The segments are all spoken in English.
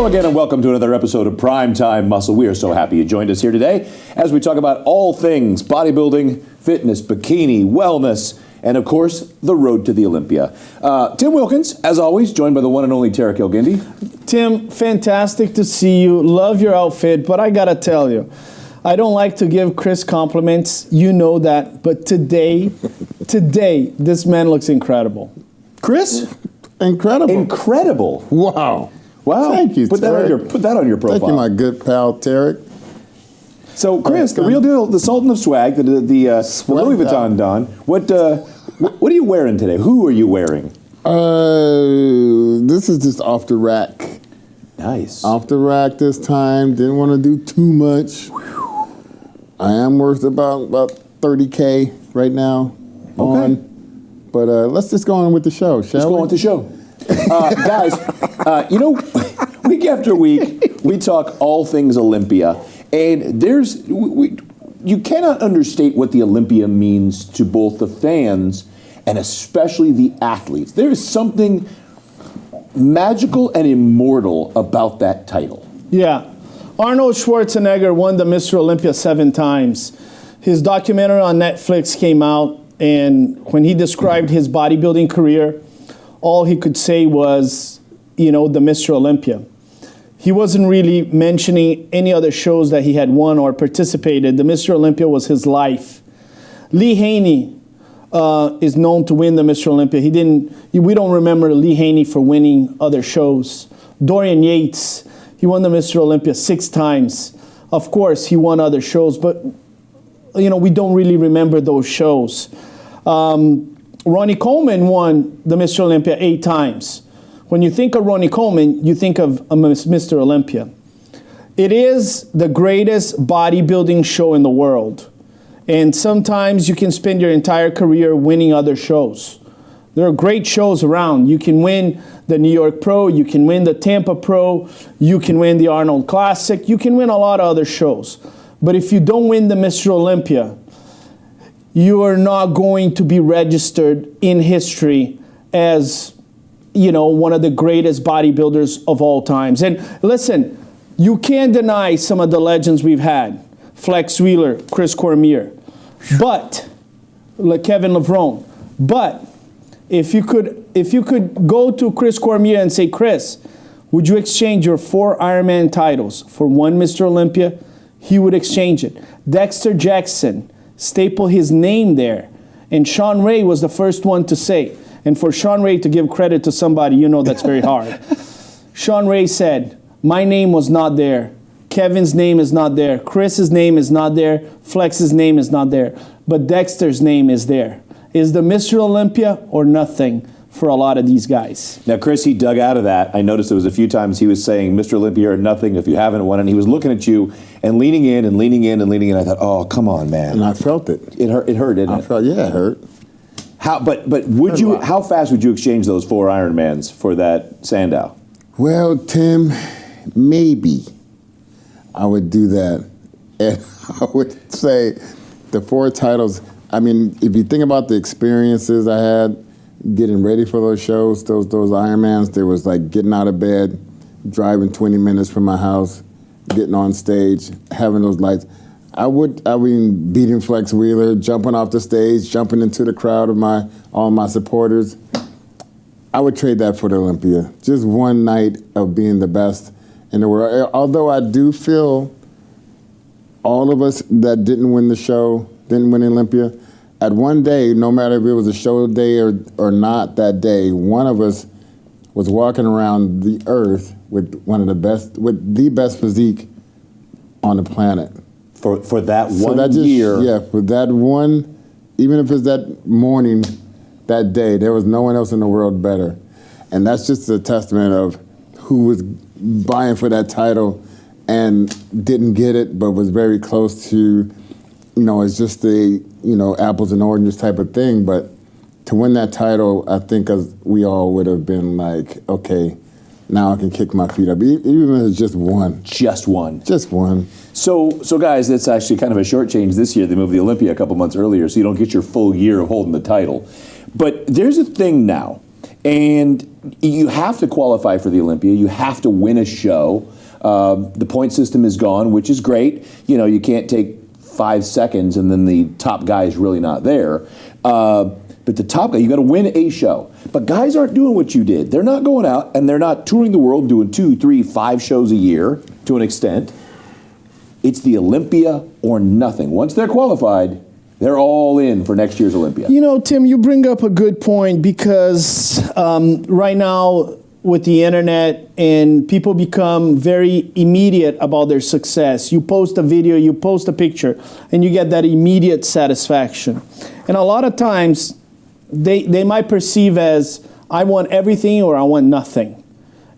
again, and welcome to another episode of Primetime Muscle. We are so happy you joined us here today as we talk about all things bodybuilding, fitness, bikini, wellness, and of course, the road to the Olympia. Tim Wilkins, as always, joined by the one and only Tarek Elgindi. Tim, fantastic to see you. Love your outfit, but I gotta tell you, I don't like to give Chris compliments. You know that, but today, this man looks incredible. Chris? Incredible. Incredible. Wow. Wow. Thank you, put that on your profile. Thank you, my good pal, Tarek. So, Chris, the real deal, the Sultan of Swag, the Louis Vuitton Don. What are you wearing today? Who are you wearing? This is just off the rack. Nice. Off the rack this time. Didn't want to do too much. I am worth about $30K right now. Okay. But let's just go on with the show, shall we? Let's go on with the show. Guys, week after week, we talk all things Olympia. And you cannot understate what the Olympia means to both the fans and especially the athletes. There is something magical and immortal about that title. Yeah. Arnold Schwarzenegger won the Mr. Olympia 7 times. His documentary on Netflix came out, and when he described his bodybuilding career, all he could say was, the Mr. Olympia. He wasn't really mentioning any other shows that he had won or participated. The Mr. Olympia was his life. Lee Haney is known to win the Mr. Olympia. We don't remember Lee Haney for winning other shows. Dorian Yates, he won the Mr. Olympia 6 times. Of course, he won other shows, but we don't really remember those shows. Ronnie Coleman won the Mr. Olympia 8 times. When you think of Ronnie Coleman, you think of Mr. Olympia. It is the greatest bodybuilding show in the world. And sometimes you can spend your entire career winning other shows. There are great shows around. You can win the New York Pro, you can win the Tampa Pro, you can win the Arnold Classic, you can win a lot of other shows. But if you don't win the Mr. Olympia, you are not going to be registered in history as one of the greatest bodybuilders of all times. And listen, you can't deny some of the legends we've had. Flex Wheeler, Chris Cormier, but Kevin Levrone. But if you could go to Chris Cormier and say, Chris, would you exchange your 4 Ironman titles for 1 Mr. Olympia? He would exchange it. Dexter Jackson, staple his name there. And Sean Ray was the first one to say, and for Sean Ray to give credit to somebody, that's very hard. Sean Ray said, my name was not there. Kevin's name is not there. Chris's name is not there. Flex's name is not there. But Dexter's name is there. Is the Mr. Olympia or nothing for a lot of these guys? Now, Chris, he dug out of that. I noticed there was a few times he was saying Mr. Olympia or nothing if you haven't won, and he was looking at you and leaning in and leaning in and leaning in. I thought, oh, come on, man. And I felt it. It hurt, didn't it? It hurt. But would you? How fast would you exchange those 4 Ironmans for that Sandow? Well, Tim, maybe I would do that. And I would say the 4 titles, if you think about the experiences I had getting ready for those shows, those Ironmans, there was like getting out of bed, driving 20 minutes from my house, getting on stage, having those lights. I mean, beating Flex Wheeler, jumping off the stage, jumping into the crowd of all my supporters. I would trade that for the Olympia. Just one night of being the best in the world. Although I do feel all of us that didn't win the show, didn't win the Olympia, at one day, no matter if it was a show day or not that day, one of us was walking around the earth with with the best physique on the planet. For that one year. Yeah, for that one, even if it's that morning, that day, there was no one else in the world better. And that's just a testament of who was vying for that title and didn't get it, but was very close to, it's just the, apples and oranges type of thing. But to win that title, I think we all would have been like, okay, now I can kick my feet up, even if it's just one. Just one. Just one. So guys, it's actually kind of a short change this year. They moved the Olympia a couple months earlier, so you don't get your full year of holding the title. But there's a thing now, and you have to qualify for the Olympia. You have to win a show. The point system is gone, which is great. You know, you can't take 5 seconds and then the top guy is really not there. But the top guy, you got to win a show. But guys aren't doing what you did. They're not going out and they're not touring the world doing 2, 3, 5 shows a year to an extent. It's the Olympia or nothing. Once they're qualified, they're all in for next year's Olympia. You know, Tim, you bring up a good point because right now with the internet and people become very immediate about their success. You post a video, you post a picture, and you get that immediate satisfaction. And a lot of times they might perceive as, I want everything or I want nothing.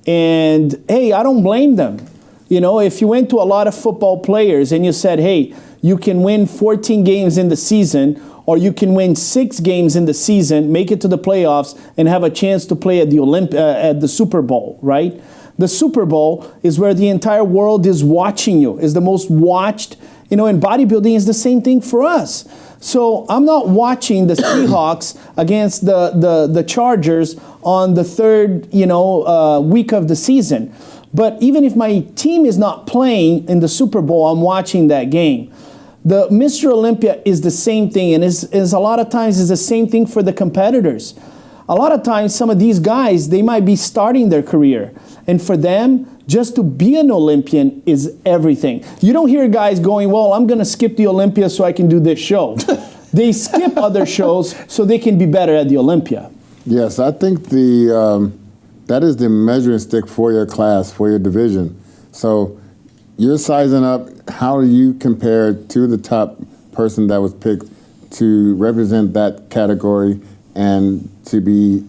And hey, I don't blame them. You know, if you went to a lot of football players and you said, hey, you can win 14 games in the season, or you can win 6 games in the season, make it to the playoffs, and have a chance to play at the at the Super Bowl, right? The Super Bowl is where the entire world is watching you, is the most watched. You know, and bodybuilding is the same thing for us. So I'm not watching the Seahawks against the Chargers on the third, week of the season. But even if my team is not playing in the Super Bowl, I'm watching that game. The Mr. Olympia is the same thing, and is a lot of times is the same thing for the competitors. A lot of times, some of these guys, they might be starting their career, and for them, just to be an Olympian is everything. You don't hear guys going, well, I'm going to skip the Olympia so I can do this show. They skip other shows so they can be better at the Olympia. Yes, I think that is the measuring stick for your class, for your division. So you're sizing up, how do you compare to the top person that was picked to represent that category and to be,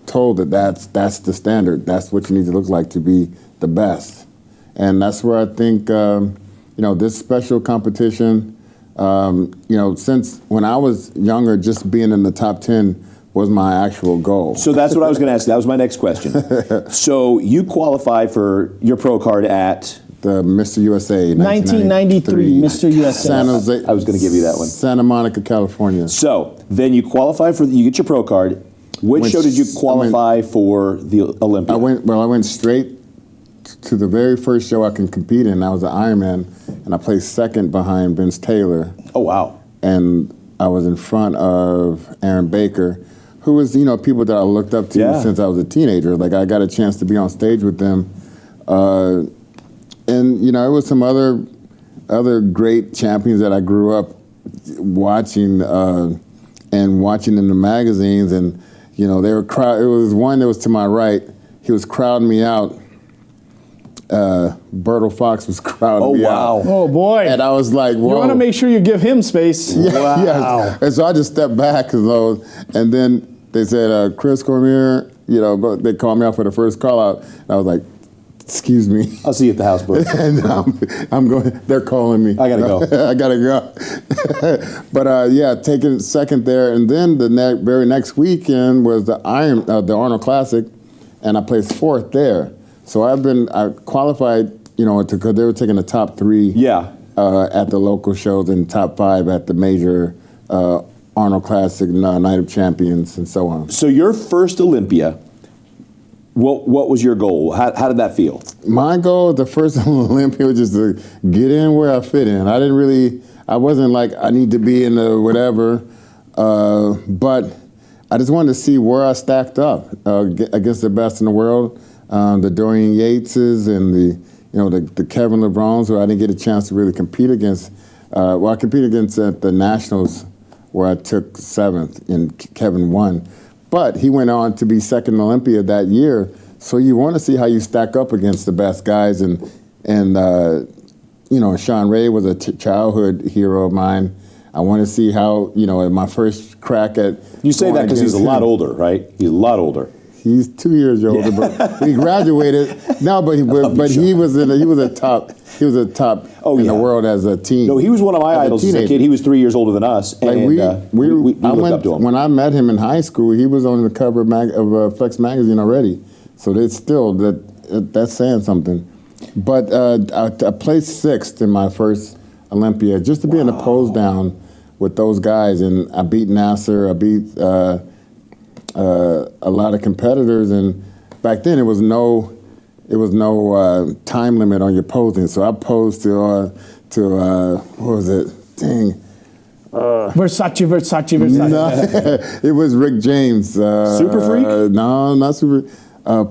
told that that's the standard. That's what you need to look like to be the best. And that's where I think, this special competition, since when I was younger, just being in the top 10 was my actual goal. So that's what I was going to ask. That was my next question. So you qualify for your pro card at? The Mr. USA 1993 Mr. USA. San Jose. I was going to give you that one. Santa Monica, California. So then you qualify you get your pro card. Which show did you qualify for the Olympia? I went straight to the very first show I can compete in. I was an Ironman, and I placed second behind Vince Taylor. Oh, wow. And I was in front of Aaron Baker, who was, people that I looked up to since I was a teenager. Like, I got a chance to be on stage with them. And, it was some other great champions that I grew up watching and watching in the magazines. And, they were it was one that was to my right. He was crowding me out. Bertle Fox was crowding me out. Oh, boy. And I was like, whoa. You want to make sure you give him space. Yeah, wow. Yes. And so I just stepped back, and then they said, Chris Cormier, but they called me out for the first call out. And I was like, excuse me. I'll see you at the house, bro. And I'm going, they're calling me. I got to go. I got to go. But taking second there. And then the very next weekend was the Arnold Classic, and I placed fourth there. So I qualified, because they were taking the top 3 at the local shows and top 5 at the major Arnold Classic, Night of Champions, and so on. So your first Olympia, what was your goal? How did that feel? My goal, the first Olympia, was just to get in where I fit in. I wasn't like, I need to be in the whatever, but I just wanted to see where I stacked up against the best in the world. The Dorian Yateses and the Kevin LeBrons, who I didn't get a chance to really compete against. I competed against at the Nationals, where I took 7th, and Kevin won. But he went on to be second Olympia that year. So you want to see how you stack up against the best guys. And Sean Ray was a childhood hero of mine. I want to see how, in my first crack at... You say that because he's a lot older, right? He's a lot older. He's 2 years older, but he graduated. No, but he was a top in the world as a teen. No, he was one of my idols as a kid. He was 3 years older than us, and we looked up to him. When I met him in high school, he was on the cover of Flex magazine already. So it's still that's saying something. But I placed 6th in my first Olympia, just to be in a pose down with those guys, and I beat Nasser. I beat a lot of competitors, and back then it was no time limit on your posing. So I posed to what was it? Dang. Versace. No, it was Rick James. Super Freak? No, not Super.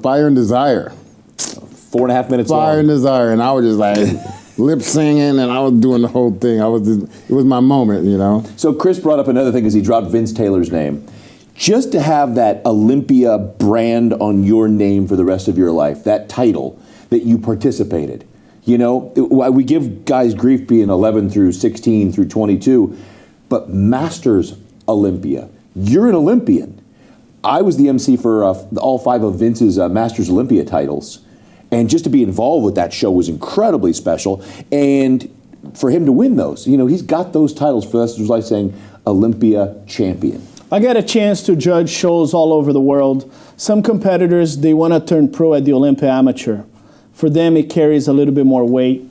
Fire and Desire. 4.5 minutes long. Fire and Desire, and I was just like lip singing, and I was doing the whole thing. It was my moment, you know. So Chris brought up another thing as he dropped Vince Taylor's name. Just to have that Olympia brand on your name for the rest of your life, that title that you participated. You know, we give guys grief being 11 through 16 through 22, but Masters Olympia. You're an Olympian. I was the MC for all 5 of Vince's Masters Olympia titles. And just to be involved with that show was incredibly special. And for him to win those, you know, he's got those titles for the rest of his life, saying Olympia champion. I got a chance to judge shows all over the world. Some competitors, they want to turn pro at the Olympia Amateur. For them, it carries a little bit more weight.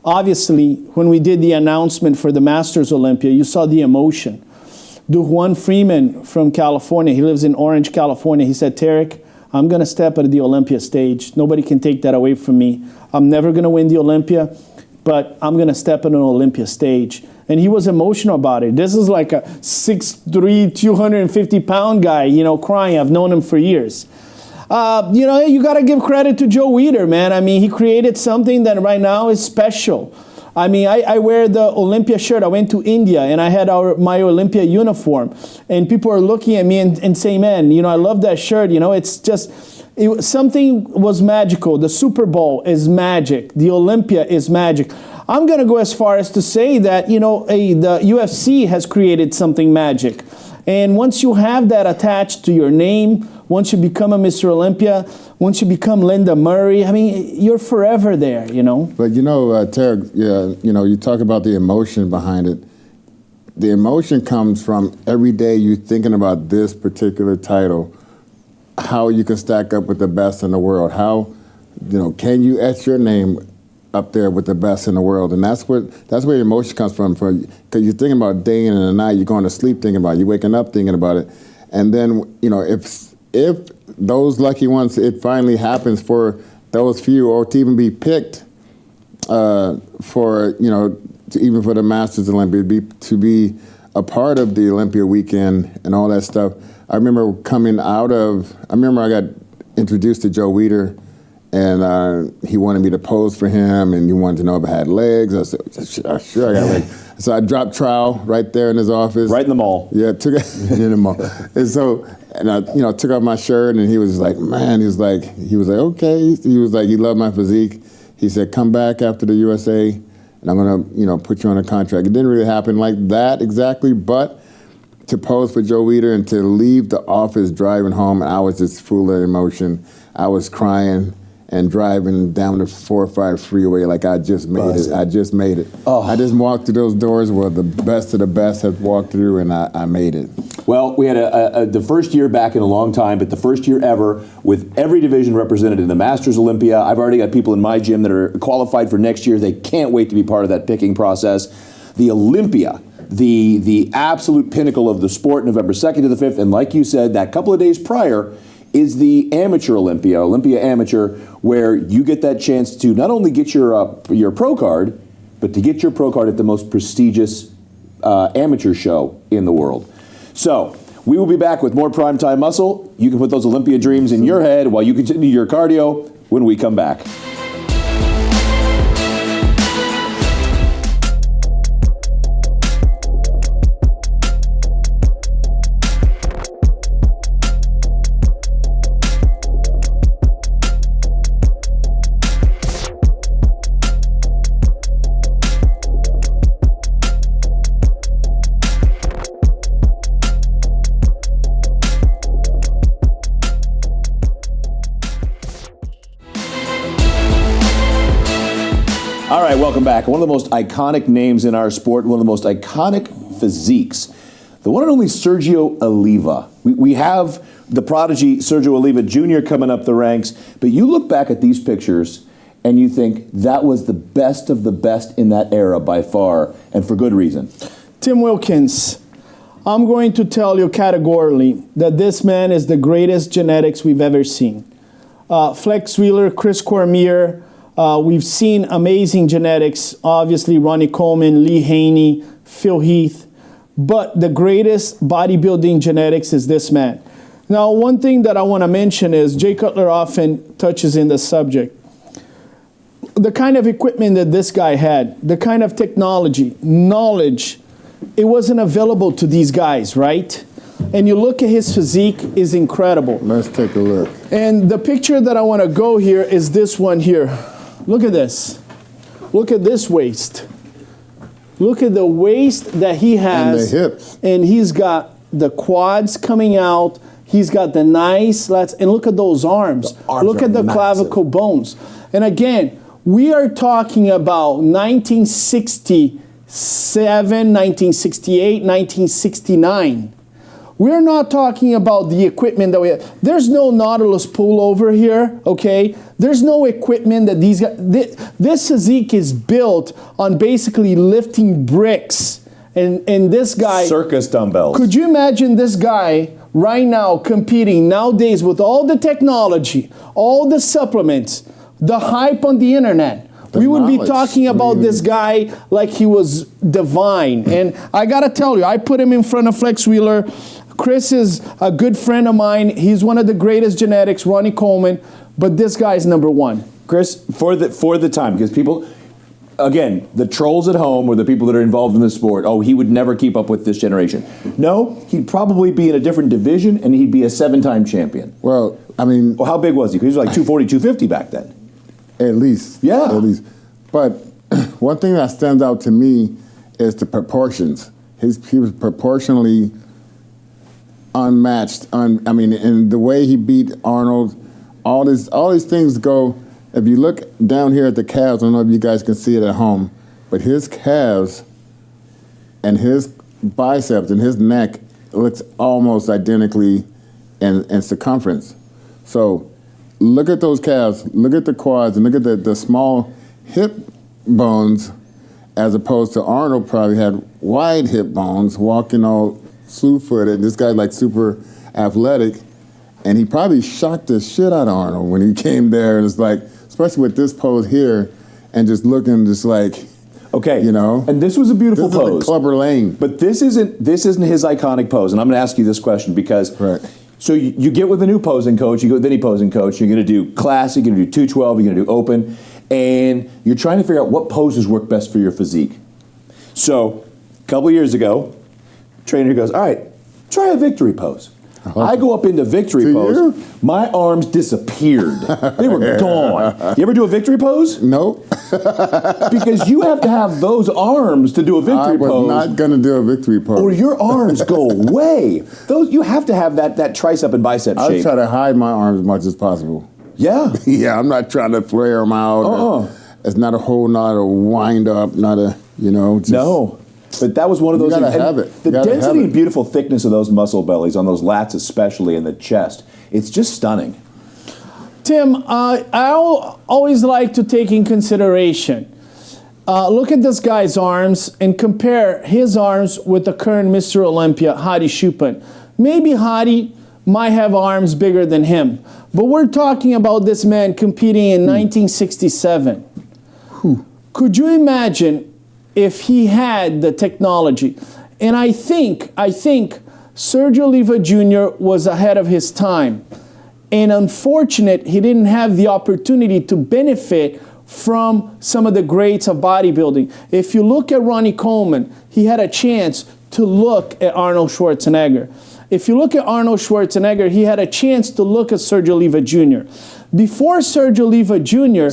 Obviously, when we did the announcement for the Masters Olympia, you saw the emotion. Juan Freeman from California, he lives in Orange, California, he said, Tarek, I'm going to step at the Olympia stage. Nobody can take that away from me. I'm never going to win the Olympia, but I'm going to step on an Olympia stage. And he was emotional about it. This is like a 6'3", 250-pound guy, you know, crying. I've known him for years. You know, you got to give credit to Joe Weider, man. I mean, he created something that right now is special. I mean, I wear the Olympia shirt. I went to India, and I had my Olympia uniform. And people are looking at me and saying, man, you know, I love that shirt. You know, it's just, something was magical. The Super Bowl is magic. The Olympia is magic. I'm going to go as far as to say that, you know, the UFC has created something magic. And once you have that attached to your name, once you become a Mr. Olympia, once you become Linda Murray, I mean, you're forever there, you know. But you know, Tarek, you know, you talk about the emotion behind it. The emotion comes from every day you thinking about this particular title, how you can stack up with the best in the world, how, you know, can you etch your name up there with the best in the world, and that's where your emotion comes from. Because you're thinking about day in and the night, you're going to sleep thinking about it, you're waking up thinking about it, and then you know if those lucky ones, it finally happens for those few, or to even be picked for, you know, even for the Masters Olympia, to be a part of the Olympia weekend and all that stuff. I remember I got introduced to Joe Weider. And he wanted me to pose for him, and he wanted to know if I had legs. I said, sure, I got legs. So I dropped trowel right there in his office. Right in the mall. Yeah, took it in the mall. And so, and I, you know, took off my shirt, and he was like, man, he was like, okay. He was like, he loved my physique. He said, come back after the USA, and I'm gonna, you know, put you on a contract. It didn't really happen like that exactly, but to pose for Joe Weider and to leave the office driving home, I was just full of emotion. I was crying and driving down the 405 freeway like I just made it. I just made it. Oh. I just walked through those doors where the best of the best have walked through, and I made it. Well, we had the first year back in a long time, but the first year ever with every division represented in the Masters Olympia. I've already got people in my gym that are qualified for next year. They can't wait to be part of that picking process. The Olympia, the absolute pinnacle of the sport, November 2nd to the 5th, and like you said, that couple of days prior is the Amateur Olympia, Olympia Amateur, where you get that chance to not only get your pro card, but to get your pro card at the most prestigious amateur show in the world. So we will be back with more Primetime Muscle. You can put those Olympia dreams in your head while you continue your cardio when we come back. All right, welcome back. One of the most iconic names in our sport, one of the most iconic physiques, the one and only Sergio Oliva. We have the prodigy Sergio Oliva Jr. coming up the ranks, but you look back at these pictures and you think that was the best of the best in that era by far, and for good reason. Tim Wilkins, I'm going to tell you categorically that this man is the greatest genetics we've ever seen. Flex Wheeler, Chris Cormier, we've seen amazing genetics, obviously Ronnie Coleman, Lee Haney, Phil Heath, but the greatest bodybuilding genetics is this man. Now, one thing that I want to mention is Jay Cutler often touches in the subject. The kind of equipment that this guy had, the kind of technology, knowledge, it wasn't available to these guys, right? And you look at his physique is incredible. Let's take a look. And the picture that I want to go here is this one here. Look at this. Look at this waist. Look at the waist that he has. And the hips. And he's got the quads coming out. He's got the nice lats. And look at those arms. Look at the clavicle bones. And again, we are talking about 1967, 1968, 1969. We're not talking about the equipment that we have. There's no Nautilus pullover here, okay? There's no equipment that these guys... This physique is built on basically lifting bricks. And this guy... Circus dumbbells. Could you imagine this guy right now competing nowadays with all the technology, all the supplements, the hype on the internet? We would be talking about this guy like he was divine. And I got to tell you, I put him in front of Flex Wheeler. Chris is a good friend of mine. He's one of the greatest genetics, Ronnie Coleman. But this guy's number one. Chris, for the time, because people, again, the trolls at home or the people that are involved in the sport, oh, he would never keep up with this generation. No, he'd probably be in a different division and he'd be a 7-time champion. Well, I mean... Well, how big was he? Because he was like 240, 250 back then. At least. Yeah. At least. But one thing that stands out to me is the proportions. He was proportionally unmatched. I mean, and the way he beat Arnold, all these things go. If you look down here at the calves, I don't know if you guys can see it at home, but his calves and his biceps and his neck looks almost identically in circumference. So look at those calves, look at the quads, and look at the small hip bones, as opposed to Arnold probably had wide hip bones, walking all slew-footed. This guy's like super athletic, and he probably shocked the shit out of Arnold when he came there. And it's like, especially with this pose here, and just looking just like, okay, you know. And this was a beautiful this pose. This is the Clubber Lane. But this isn't his iconic pose, and I'm going to ask you this question because. Right. So you get with a new posing coach, you go with any posing coach, you're going to do classic, you're going to do 212, you're going to do open, and you're trying to figure out what poses work best for your physique. So a couple of years ago, trainer goes, all right, try a victory pose. I go up into victory pose, my arms disappeared. They were gone. You ever do a victory pose? Nope. Because you have to have those arms to do a victory pose. I was not going to do a victory pose. Or your arms go away. You have to have that tricep and bicep shape. I try to hide my arms as much as possible. Yeah. Yeah, I'm not trying to flare them out. It's not a whole lot of wind up, not a, just... No. But that was one of those things. You gotta have it. The density and beautiful thickness of those muscle bellies, on those lats especially, and the chest, it's just stunning. Tim, I always like to take in consideration, look at this guy's arms and compare his arms with the current Mr. Olympia, Hadi Choopan. Maybe Hadi might have arms bigger than him, but we're talking about this man competing in 1967. Could you imagine if he had the technology? And I think Sergio Oliva Jr. was ahead of his time. And unfortunate, he didn't have the opportunity to benefit from some of the greats of bodybuilding. If you look at Ronnie Coleman, he had a chance to look at Arnold Schwarzenegger. If you look at Arnold Schwarzenegger, he had a chance to look at Sergio Oliva Jr. Before Sergio Oliva Jr.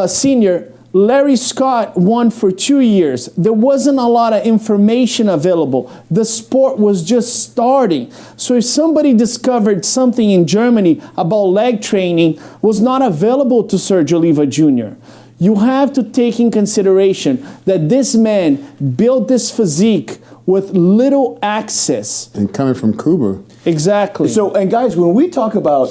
Senior, Larry Scott won for 2 years. There wasn't a lot of information available. The sport was just starting. So if somebody discovered something in Germany about leg training was not available to Sergio Oliva Jr., you have to take in consideration that this man built this physique with little access. And coming from Cuba. Exactly. So, and guys, when we talk about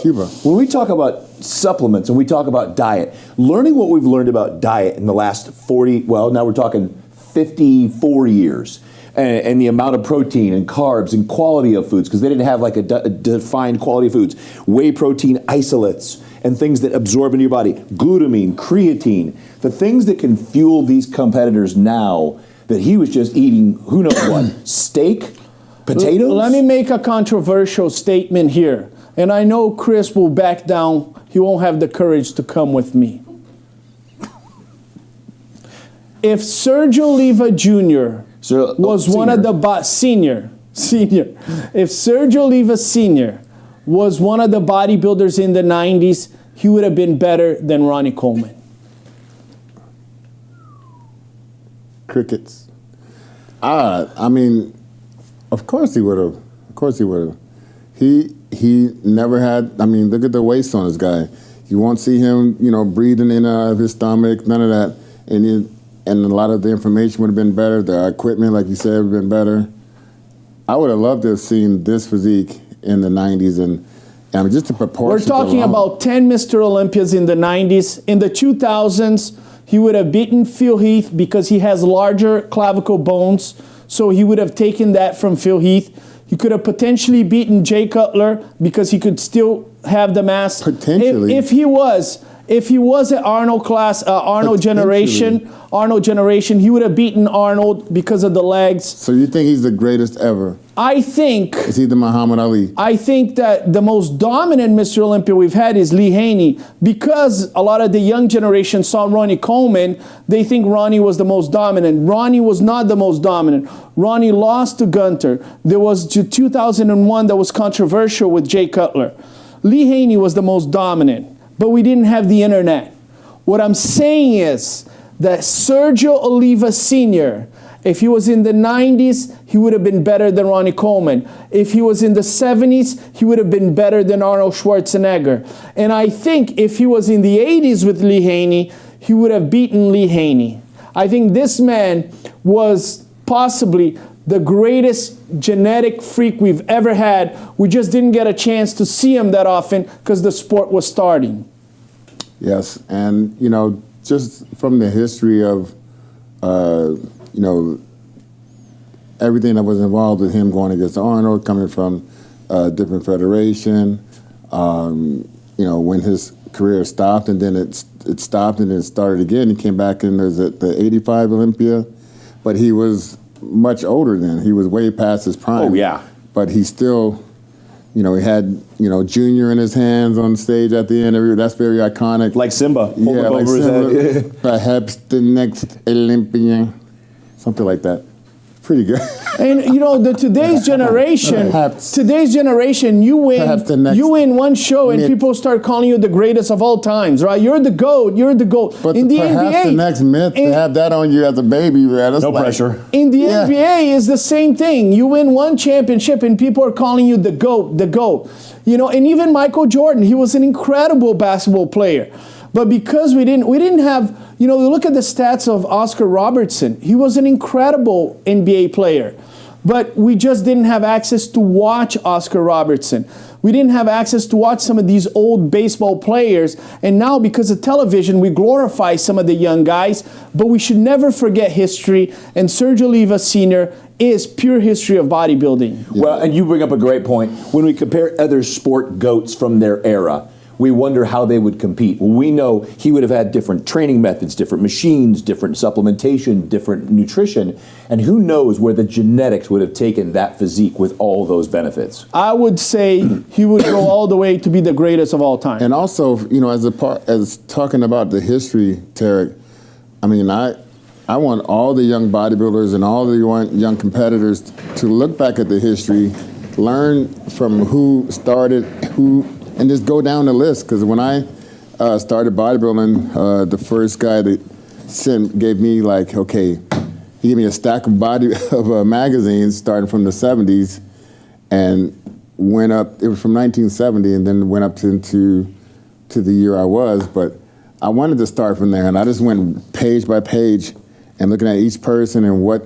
supplements and we talk about diet, learning what we've learned about diet in the last 40, well, now we're talking 54 years. and the amount of protein and carbs and quality of foods, because they didn't have like a defined quality of foods. Whey protein isolates and things that absorb into your body, glutamine, creatine, the things that can fuel these competitors now that he was just eating, who knows what, steak, potatoes? Let me make a controversial statement here. And I know Chris will back down. He won't have the courage to come with me. If Sergio Oliva Jr. was one of the senior. If Sergio Oliva Sr. was one of the bodybuilders in the 90s, he would have been better than Ronnie Coleman. Crickets. I mean, of course he would have. Of course he would have. He never had. I mean, look at the waist on this guy. You won't see him, breathing in out of his stomach. None of that. And a lot of the information would have been better. The equipment, like you said, would have been better. I would have loved to have seen this physique in the 90s, and just the proportions. We're talking about 10 Mr. Olympias in the 90s. In the 2000s, he would have beaten Phil Heath because he has larger clavicle bones. So he would have taken that from Phil Heath. He could have potentially beaten Jay Cutler because he could still have the mass. Potentially. If he was an Arnold class, Arnold generation, he would have beaten Arnold because of the legs. So you think he's the greatest ever? I think. Is he the Muhammad Ali? I think that the most dominant Mr. Olympia we've had is Lee Haney. Because a lot of the young generation saw Ronnie Coleman, they think Ronnie was the most dominant. Ronnie was not the most dominant. Ronnie lost to Gunter. There was 2001 that was controversial with Jay Cutler. Lee Haney was the most dominant. But we didn't have the internet. What I'm saying is that Sergio Oliva Sr., if he was in the 90s, he would have been better than Ronnie Coleman. If he was in the 70s, he would have been better than Arnold Schwarzenegger. And I think if he was in the 80s with Lee Haney, he would have beaten Lee Haney. I think this man was possibly the greatest genetic freak we've ever had. We just didn't get a chance to see him that often because the sport was starting. Yes, and just from the history of everything that was involved with him going against Arnold, coming from a different federation, when his career stopped and then it stopped and then it started again. He came back and was at the 85 Olympia, but he was much older then. He was way past his prime. Oh, yeah. But he still, he had, Junior in his hands on stage at the end. That's very iconic. Like Simba. Hold Yeah, up like over his head. Perhaps the next Olympian. Something like that. Pretty good. And today's generation, you win one show and people start calling you the greatest of all times, right? You're the GOAT. But in the perhaps NBA, the next myth to have that on you as a baby, man. No pressure. In the NBA is the same thing. You win one championship and people are calling you the GOAT, the GOAT. And even Michael Jordan, he was an incredible basketball player. But because we didn't have, look at the stats of Oscar Robertson. He was an incredible NBA player. But we just didn't have access to watch Oscar Robertson. We didn't have access to watch some of these old baseball players. And now because of television, we glorify some of the young guys. But we should never forget history. And Sergio Oliva Sr. is pure history of bodybuilding. Well, and you bring up a great point. When we compare other sport GOATs from their era, we wonder how they would compete. Well, we know he would have had different training methods, different machines, different supplementation, different nutrition, and who knows where the genetics would have taken that physique with all those benefits. I would say he would go all the way to be the greatest of all time. And also, as talking about the history, Tarek, I want all the young bodybuilders and all the young competitors to look back at the history, learn from who started, and just go down the list. Because when I started bodybuilding, the first guy that gave me he gave me a stack of magazines starting from the 70s, and went up. It was from 1970, and then went up to the year I was. But I wanted to start from there, and I just went page by page and looking at each person and what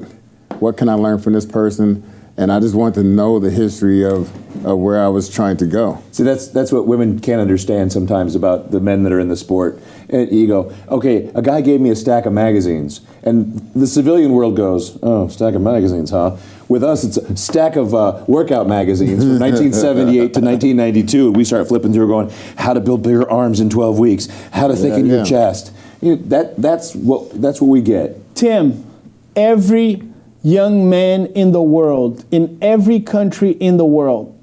can I learn from this person. and I just wanted to know the history of where I was trying to go. See, that's what women can't understand sometimes about the men that are in the sport. And you go, okay, a guy gave me a stack of magazines, and the civilian world goes, oh, stack of magazines, huh? With us, it's a stack of workout magazines from 1978 to 1992. We start flipping through, going, how to build bigger arms in 12 weeks, how to thicken your chest. You know, that's what we get. Tim, every young man in the world, in every country in the world,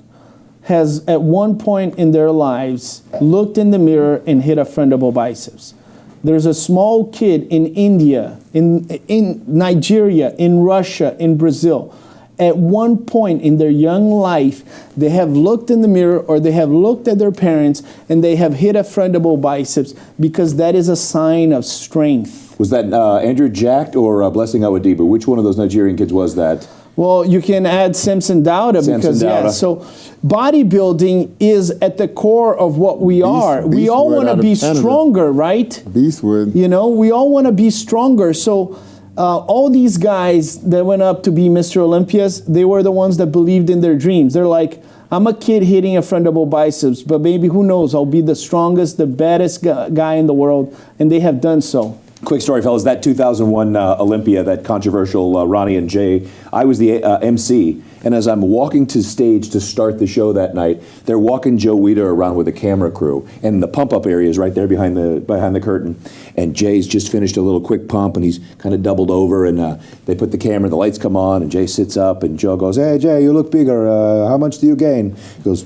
has at one point in their lives looked in the mirror and hit a friendable biceps. There's a small kid in India, in Nigeria, in Russia, in Brazil. At one point in their young life, they have looked in the mirror or they have looked at their parents and they have hit a friendable biceps because that is a sign of strength. Was that Andrew Jack or Blessing Awadibu? Which one of those Nigerian kids was that? Well, you can add Samson Dauda because, yeah, so bodybuilding is at the core of what we are. We all want to be stronger, right? Beastwood. You know, we all want to be stronger. So all these guys that went up to be Mr. Olympias, they were the ones that believed in their dreams. They're like, I'm a kid hitting a friendable biceps, but maybe who knows, I'll be the strongest, the baddest guy in the world, and they have done so. Quick story, fellas. That 2001 Olympia, that controversial Ronnie and Jay, I was the MC, and as I'm walking to stage to start the show that night, they're walking Joe Weider around with a camera crew, and the pump-up area is right there behind the curtain, and Jay's just finished a little quick pump, and he's kind of doubled over, and they put the camera, the lights come on, and Jay sits up, and Joe goes, hey, Jay, you look bigger. How much do you gain? He goes,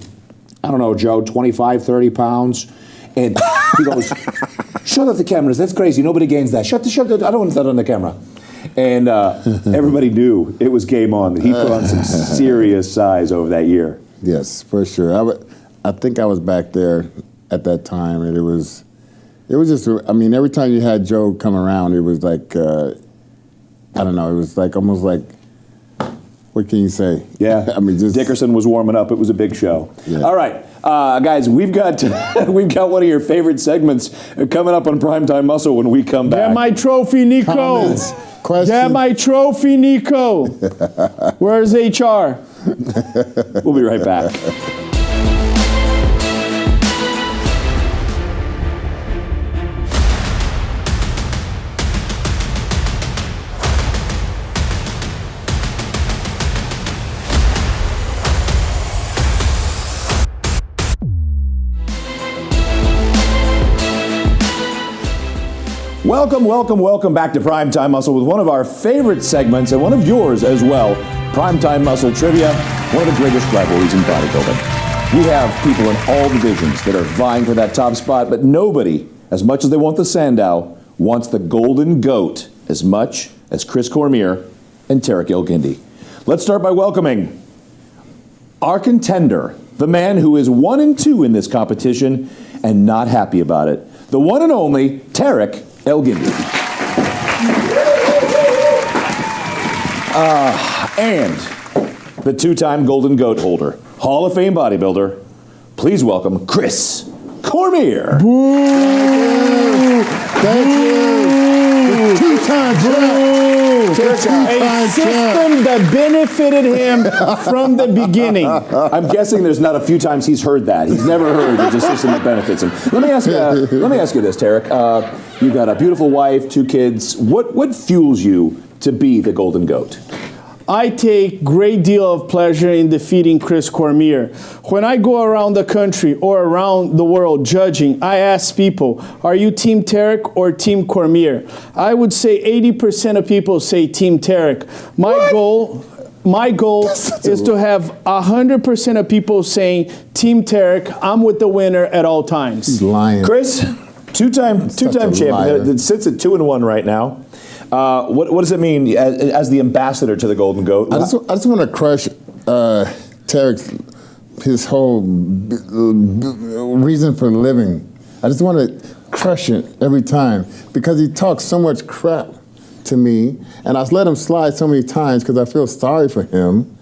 I don't know, Joe, 25, 30 pounds. And he goes, shut up the cameras. That's crazy. Nobody gains that. Shut the. I don't want that on the camera. And everybody knew it was game on. He put on some serious size over that year. Yes, for sure. I think I was back there at that time, and it was just. I mean, every time you had Joe come around, it was like, I don't know. It was like almost like. What can you say? Yeah, I mean, just Dickerson was warming up. It was a big show. Yeah. All right, guys, we've got one of your favorite segments coming up on Primetime Muscle when we come back. Get my trophy, Nico. Comments, questions. Get my trophy, Nico. Where's HR? We'll be right back. Welcome back to Primetime Muscle with one of our favorite segments and one of yours as well, Primetime Muscle Trivia, one of the greatest rivalries in bodybuilding. We have people in all divisions that are vying for that top spot, but nobody, as much as they want the Sandow, wants the Golden Goat as much as Chris Cormier and Tarek Elgindi. Let's start by welcoming our contender, the man who is 1-2 in this competition and not happy about it, the one and only Tarek Elgindi. And the two-time Golden Goat holder, Hall of Fame bodybuilder, please welcome Chris Cormier. Boo! Thank you. Two-time champ. A system that benefited him from the beginning. I'm guessing there's not a few times he's heard that. He's never heard there's a system that benefits him. Let me ask you this, Tarek. You've got a beautiful wife, 2 kids. What fuels you to be the Golden Goat? I take great deal of pleasure in defeating Chris Cormier. When I go around the country or around the world judging, I ask people, are you Team Tarek or Team Cormier? I would say 80% of people say Team Tarek. My goal is to have 100% of people saying Team Tarek. I'm with the winner at all times. He's lying. Chris, two-time champion that sits at 2-1 right now. What does it mean as the ambassador to the Golden Goat? I just want to crush Tarek's his whole reason for living. I just want to crush it every time because he talks so much crap to me, and I've let him slide so many times because I feel sorry for him.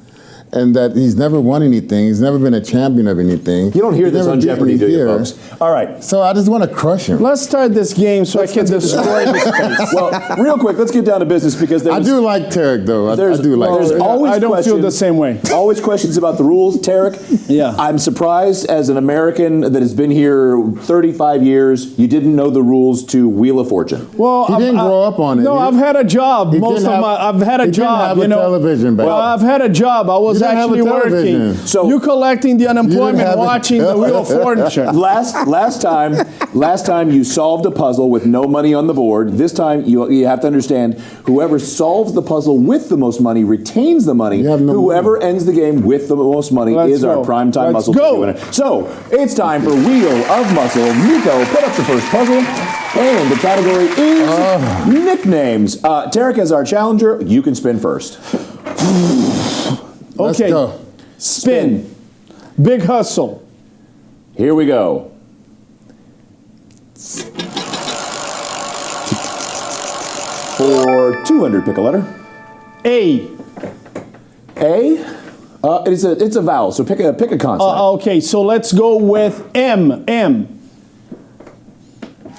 and that he's never won anything. He's never been a champion of anything. You don't hear He's this never on beat Jeopardy, me do you, here. folks? All right. So I just want to crush him. Let's start this game so I can destroy this place. Well, real quick, let's get down to business because I do like Tarek, though. I do like there's Tarek. always I don't feel questions- the same way. Always questions about the rules, Tarek. Yeah. I'm surprised as an American that has been here 35 years, you didn't know the rules to Wheel of Fortune. Well, He didn't grow up on it. No, I've had a job. He Most didn't of have- my, I've had a he didn't job. have a you know, television back well, then. I've had a job. I was You didn't have a actually television. working. So- you collecting the have unemployment, a watching the Wheel of Fortune. Last time you solved a puzzle with no money on the board. This time you have to understand whoever solves the puzzle with the most money retains the money. You have no Whoever ends the game with the most money Let's is our go. primetime Let's muscle go. Ticket winner. So it's time for Wheel of Muscle. Nico, put up the first puzzle, and the category is nicknames. Tarek, as our challenger, you can spin first. Let's Okay. go. Spin. Big hustle. Here we go. For 200, pick a letter. A. A. It's a vowel, so pick a consonant. Okay, so let's go with M. M.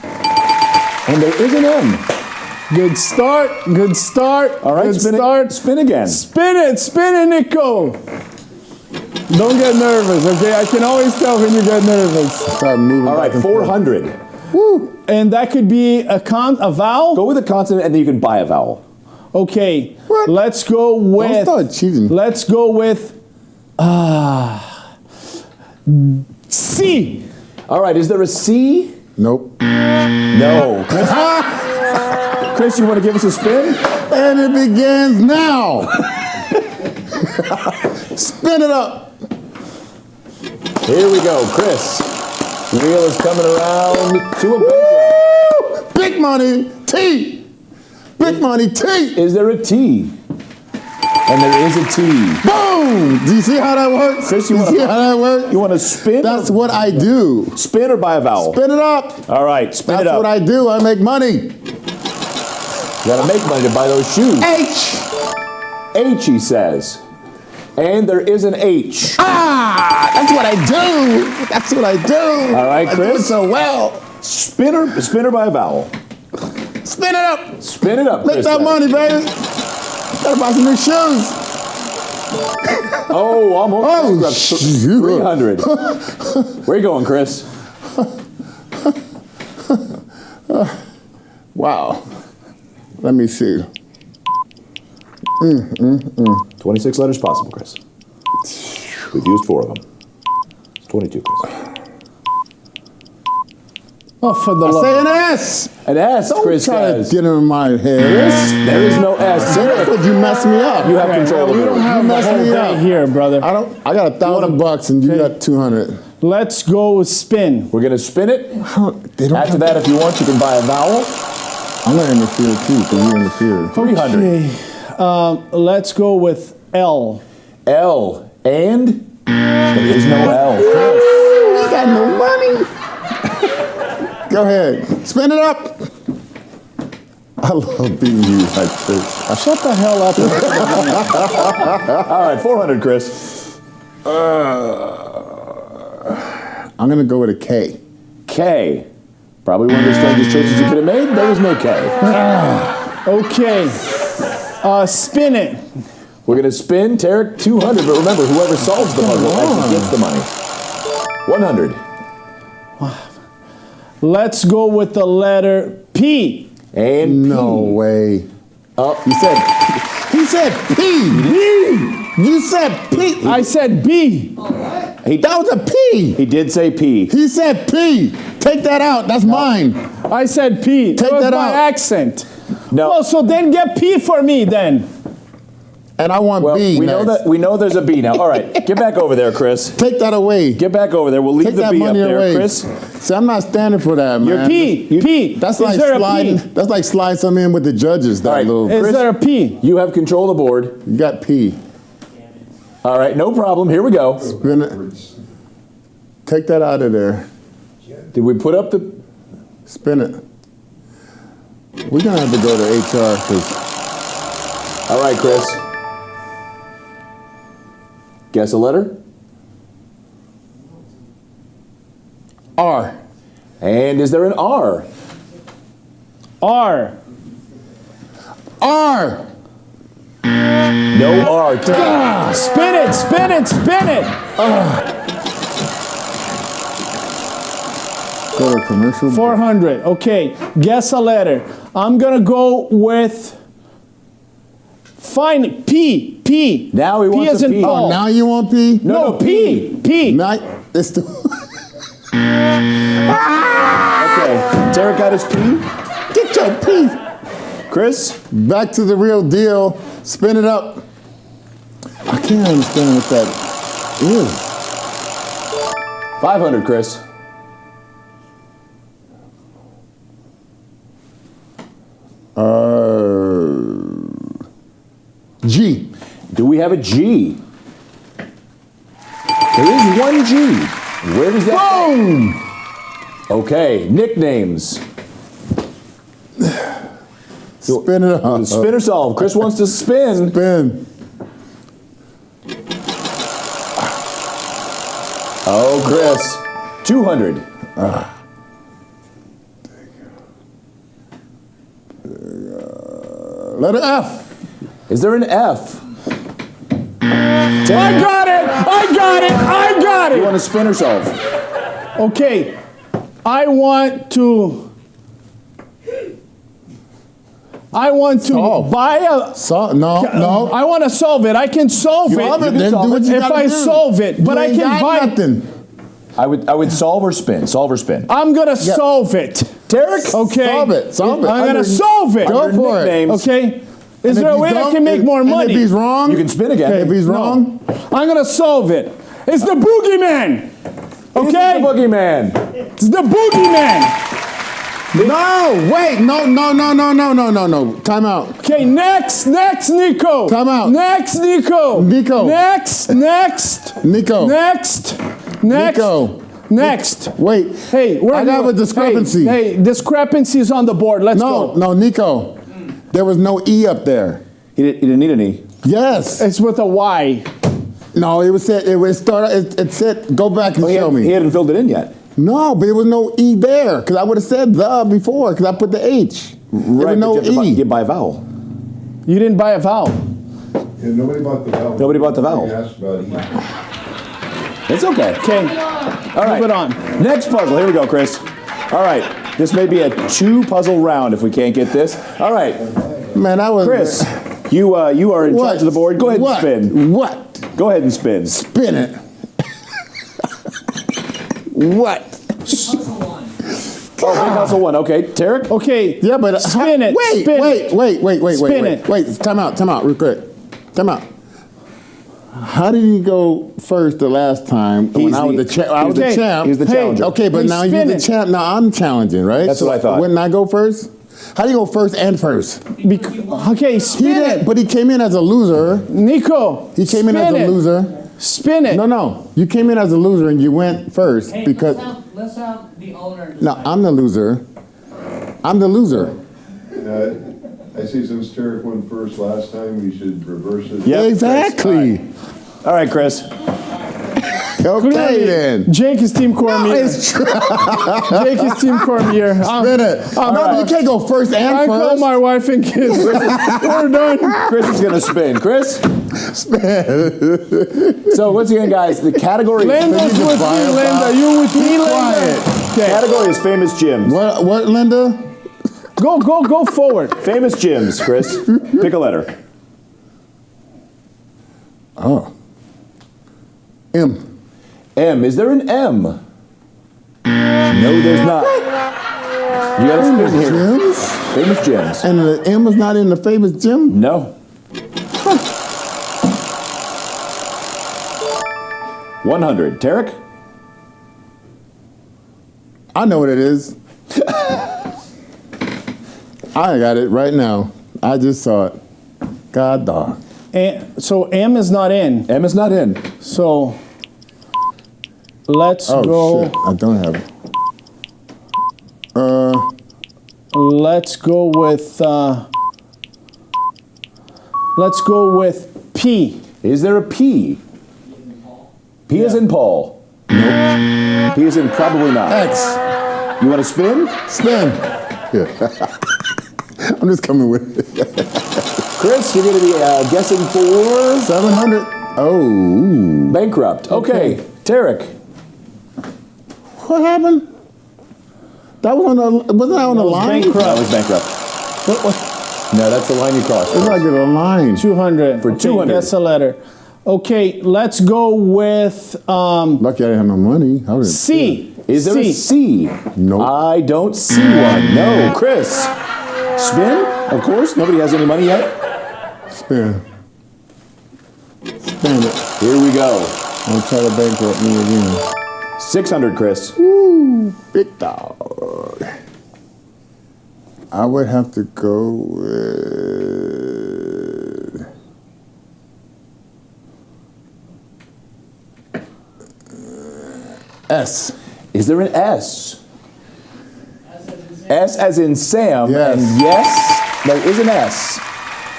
And there is an M. Good start. Good start. All right, Good spin start. it. Spin again. Spin it, Nico. Don't get nervous, okay? I can always tell when you get nervous. Start moving. All right, back and forth. 400. Woo. And that could be a vowel? Go with a consonant, and then you can buy a vowel. Okay. What? Let's go with. start cheating. Let's go with. C. All right, is there a C? Nope. No. Chris, you want to give us a spin? And it begins now. Spin it up. Here we go, Chris. Wheel is coming around to a bankrupt. Big money T. Big money T. Is there a T? And there is a T. Boom. Do you see how that works? Chris, you see how that works? You want to spin? That's what I do. Spin or buy a vowel? Spin it up. All right, spin That's it up. what I do. I make money. You gotta make money to buy those shoes. H. H, he says. And there is an H. That's what I do. That's what I do. All right, I do it Chris. so well. Spin or buy a vowel? Spin it up. Spin it up, Make Chris. that says. money, baby. Gotta buy some new shoes. Oh, almost. Oh, bankrupt. shoot. 300. Where you going, Chris? Wow. Let me see. 26 letters possible, Chris. We've used 4 of them. It's 22, Chris. Oh, for the love. Say an S. An S, Don't Chris try says. to get in my head. There is no S. That's what you messed me up. You have control of We it. don't have You the messed whole me day up. here, brother. I got $1,000 and you got 200. Let's go with spin. We're going to spin it. They don't After have, that, if you want, you can buy a vowel. I'm gonna interfere too because you interfered. 300. Okay. Let's go with L. L. And there is no L. You got no money. Go ahead. Spin it up. I love beating you like this. Shut the hell up. All right, 400, Chris. I'm gonna go with a K. K. Probably one of the strangest choices you could have made. There was no K. Okay. Spin it. We're going to spin Tarek 200, but remember, whoever solves the puzzle actually gets the money. 100. Let's go with the letter P. And No P. way. Oh, He said P. You said P. I said B. That was a P. he did say P. He said P. Take that out. That's mine. I said P. Take It was that my out. accent. No. Oh, so then get P for me then. And I want Well, B we next. know there's a B now. All right, get back over there, Chris. Take that away. Get back over there. We'll leave Take the that B up money there, away. Chris. See, I'm not standing for that, man. P. That's Is like there a sliding. P? That's like slide some in with the judges. That All right. little. Is Chris? there a P? You have control of the board. You got P. All right, no problem. Here we go. Spin it. Take that out of there. Did we put up the... Spin it. We're gonna have to go to HR because All right, Chris. Guess a letter. R. And is there an R? R. R. No R. Spin it, spin it, spin it. Go to commercial. 400. Okay, guess a letter. I'm gonna go with. Fine. P. P. Now he P wants as a in P. Paul. Oh, now you want P? No, P. P. Now, it's the Okay. Derek got his P. Get your P. Chris? Back to the real deal. Spin it up. I can't understand what that is. 500, Chris. G. Do we have a G? There is one G. Where does that Boom! Okay, nicknames. Spin it up. Spin or solve. Chris wants to spin. Spin. Oh, Chris. 200. Letter F. Is there an F? I got it! I got it! I got You it! want to spin or solve? Okay, I want to Solve. buy a. No. I want to solve it. I can solve it. Solve it, can then solve do what it. you If gotta I do. solve it, but You I ain't can got buy. nothing. I would solve or spin. Solve or spin. I'm gonna solve it. Derek? Okay. Solve it. Solve it. I'm gonna Under- solve it. Go Under for it. nicknames. Okay. Is And there if a you way I don't- can make more and money? if he's wrong, You can spin again. if he's No. wrong, I'm gonna solve it. It's the boogeyman. He's Okay. the boogeyman. It's the boogeyman. no, wait, no. Time out. Okay, next, Nico. Time out. Next, Nico. Nico. Next, Nico. next, Nico. next. Wait. Hey, I got a discrepancy. Hey, discrepancy is on the board. Let's go. No, Nico. There was no E up there. He didn't need an E. Yes. It's with a Y. No, it said it said go back and show me. He hadn't filled it in yet. No, but there was no E there because I would have said the before because I put the H. There was no but you have to E. you buy a vowel. You didn't buy a vowel. Yeah, nobody bought the vowel. Nobody bought the vowel. Nobody asked about E. It's okay. Okay, All right. move it on. Next puzzle. Here we go, Chris. All right. This may be a 2-puzzle round if we can't get this. All right. Man, I was Chris, you are in What? charge of the board. Go ahead What? and spin. What? Go ahead and spin. Spin it. What? Oh, big puzzle 1. Okay, Tarek? Okay. Yeah, but spin it. Wait, spin wait, it. wait, wait, wait, Spin wait, it. wait. Time out, real quick. Time out. How did he go first the last time when I was the champ? I was the Okay. champ. He's the challenger. Okay, but Hey, now you're spin the it. champ. Now I'm challenging, right? That's what I thought. Wouldn't I go first? How do you go first and first? Okay, He spin did, it. but he came in as a loser. Nico. He came in as spin a it. loser. Spin it. No. You came in as a loser and you went first Hey, because. let's have the owner. No, I'm the loser. I'm the loser. I see since Tarek went first last time, we should reverse it. Yep. Exactly. All right, Chris. Okay Clearly, then. Jake is Team No, Cormier. it's true. Jake is Team Cormier. Spin it. No, you can't go first and I call first. my wife and kids. We're done. Chris is going to spin. Chris? Spin. So, once again, guys, the category Linda's You with buy me, a Linda. vowel. You with me, quiet. Linda? Okay. category is famous gyms. What, Linda? Go forward. Famous gyms, Chris. Pick a letter. Oh. M. M. Is there an M? No, there's not. You got to spin here. Gyms? Famous gyms. And the M is not in the famous gym? No. 100. Tarek? I know what it is. I got it right now. I just saw it. God dog. So M is not in. M is not in. So let's Oh go. shit, I don't have it. Let's go with P. Is there a P? P is in Paul. Nope. P is in probably not. X. You want to spin? Spin. Yeah. I'm just coming with it. Chris, you're going to be guessing for 700. Oh. bankrupt. Okay. Tarek. What happened? That was on the, wasn't that on the line? bankrupt. That was bankrupt. What? No, that's the line you crossed. It's like a line. 200. For 200. Guess a letter. Okay, let's go with Lucky I didn't have no money. I would've- C. Is there a C? Nope. I don't see one. No. Chris. Spin? Of course. Nobody has any money yet. Spin. Spin it. Here we go. Don't try to bankrupt me again. 600, Chris. Woo, big dog. I would have to go with S. Is there an S? S as in Sam. Yes. And yes, there is an S.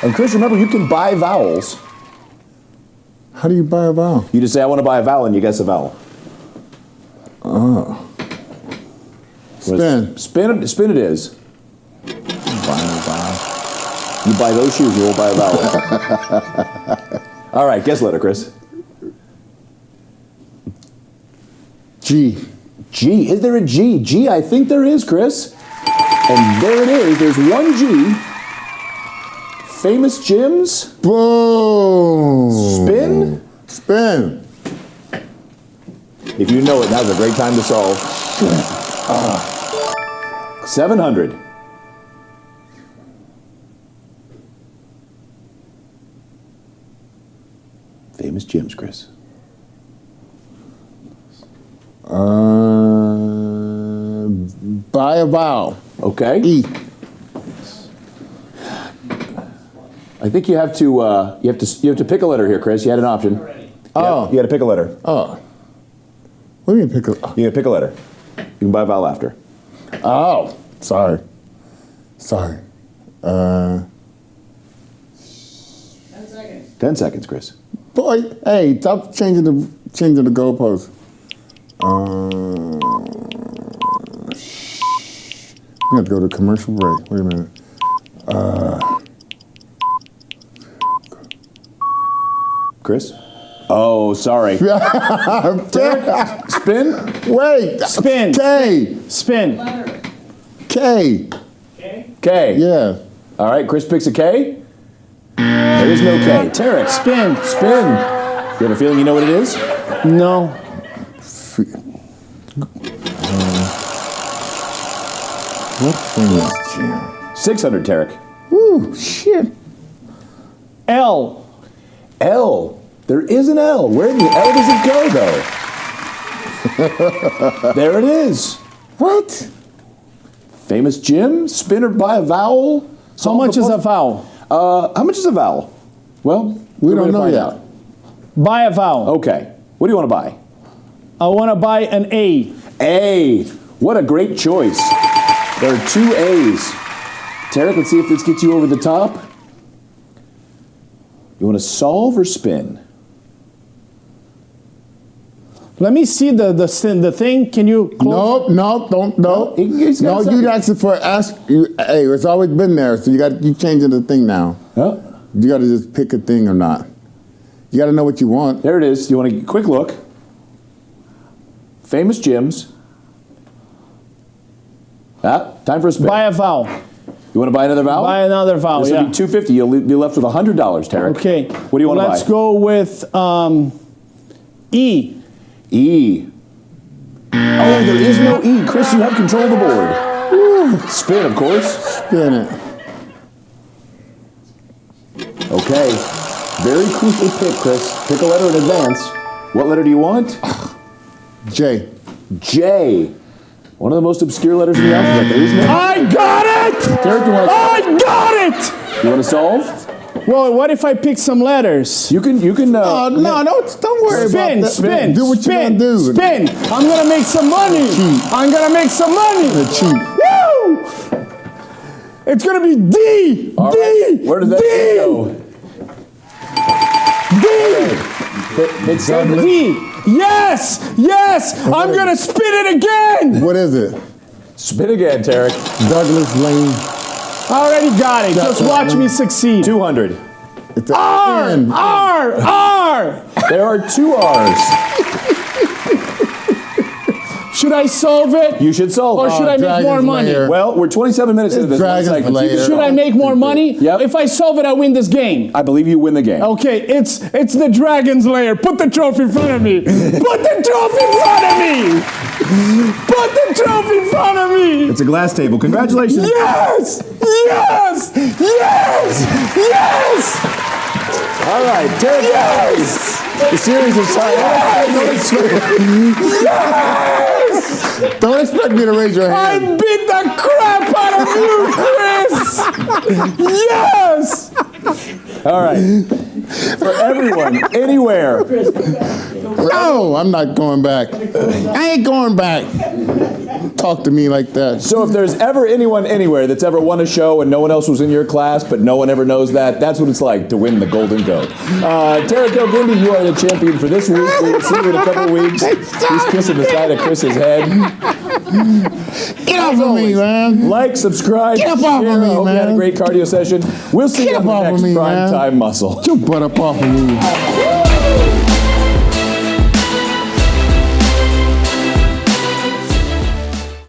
And Chris, remember, you can buy vowels. How do you buy a vowel? You just say, I want to buy a vowel, and you guess a vowel. Spin. Spin it is. Buying a vowel. You buy those shoes, you won't buy a vowel. All right, guess letter, Chris. G. G. Is there a G? G, I think there is, Chris. And there it is. There's one G. Famous gyms. Boom. Spin. Spin. If you know it, now's a great time to solve. 700. Famous gyms, Chris. Buy a vowel. Okay. E. I think you have to pick a letter here, Chris. You had an option. Oh. You had to pick a letter. Oh. What do you mean pick a? You got to pick a letter. You can buy a vowel after. Oh. Sorry. 10 seconds. 10 seconds, Chris. Boy, hey, stop changing the goalpost. We have to go to commercial break. Wait a minute. Chris? Oh, sorry. Derek, spin. Wait. Spin. K. Spin. Letter. K. Okay? K. Yeah. All right, Chris picks a K. There is no K. Tarek, Spin. spin. You have a feeling you know what it is? No. What famous gym? 600, Tarek. Woo, shit. L. L. There is an L. Where in the L does it go, though? There it is. What? Famous gym, spin or buy a vowel. How much is a vowel? How much is a vowel? Well, We we're don't gonna know find yet. out. Buy a vowel. Okay. What do you want to buy? I want to buy an A. A. What a great choice. There are 2 A's. Tarek, let's see if this gets you over the top. You want to solve or spin? Let me see the thing. Can you close? Nope, don't, no. He's got a No, second. you asking for hey, it's always been there, so you changing the thing now. Huh? You got to just pick a thing or not. You got to know what you want. There it is. You want a quick look? Famous gyms. Time for a spin. Buy a vowel. You want to buy another vowel? Buy another vowel, This yeah. will be $250. You'll be left with $100, Tarek. Okay. What do you want to buy? Let's go with E. E. Oh, there is no E. Chris, you have control of the board. Spin, of course. Spin it. Okay. Very crucial pick, Chris. Pick a letter in advance. What letter do you want? J. J. One of the most obscure letters in the alphabet. There is no. I got it! Tarek, you want I got it! You want to solve? Well, what if I pick some letters? You can. Oh, no, don't worry Spin, about that. spin, Do what you spin, gonna do. spin. I'm gonna make some money. Cheat. I'm gonna make some money. Cheat. Woo! It's gonna be D. All D. right. Where does that D. go? D. It's D. Yes! Yes! I'm gonna spin it again! What is it? Spin again, Tarek. Douglas Lane. I already got it. Just watch me succeed. 200. It's a R! N. R! R! There are 2 R's. Should I solve it? You should solve Or it. should I make Dragon's more money? Lair. Well, we're 27 minutes into this. Dragon's One second. Lair. Should I make more money? Yep. If I solve it, I win this game. I believe you win the game. Okay, it's the Dragon's Lair. Put the trophy in front of me. Put the trophy in front of me. Put the trophy in front of me. It's a glass table. Congratulations. Yes! Yes! Yes! Yes! All right, Tarek. Yes! The series is tied. Don't expect me to raise your I hand. beat the crap out of you, Chris! Yes! All right. For everyone, anywhere. No, I'm not going back. I ain't going back. Talk to me like that. So if there's ever anyone anywhere that's ever won a show and no one else was in your class, but no one ever knows that, that's what it's like to win the Golden Goat. Tarek El-Gindi, you are the champion for this week. We will see you in a couple of weeks. He's kissing the side of Chris's head. Get off of me, man. Like, subscribe, Get up off share. of me, I hope you had a man. great cardio session. We'll see Get you on up the off of next me, Prime man. Time Muscle. Get your butt up off of me.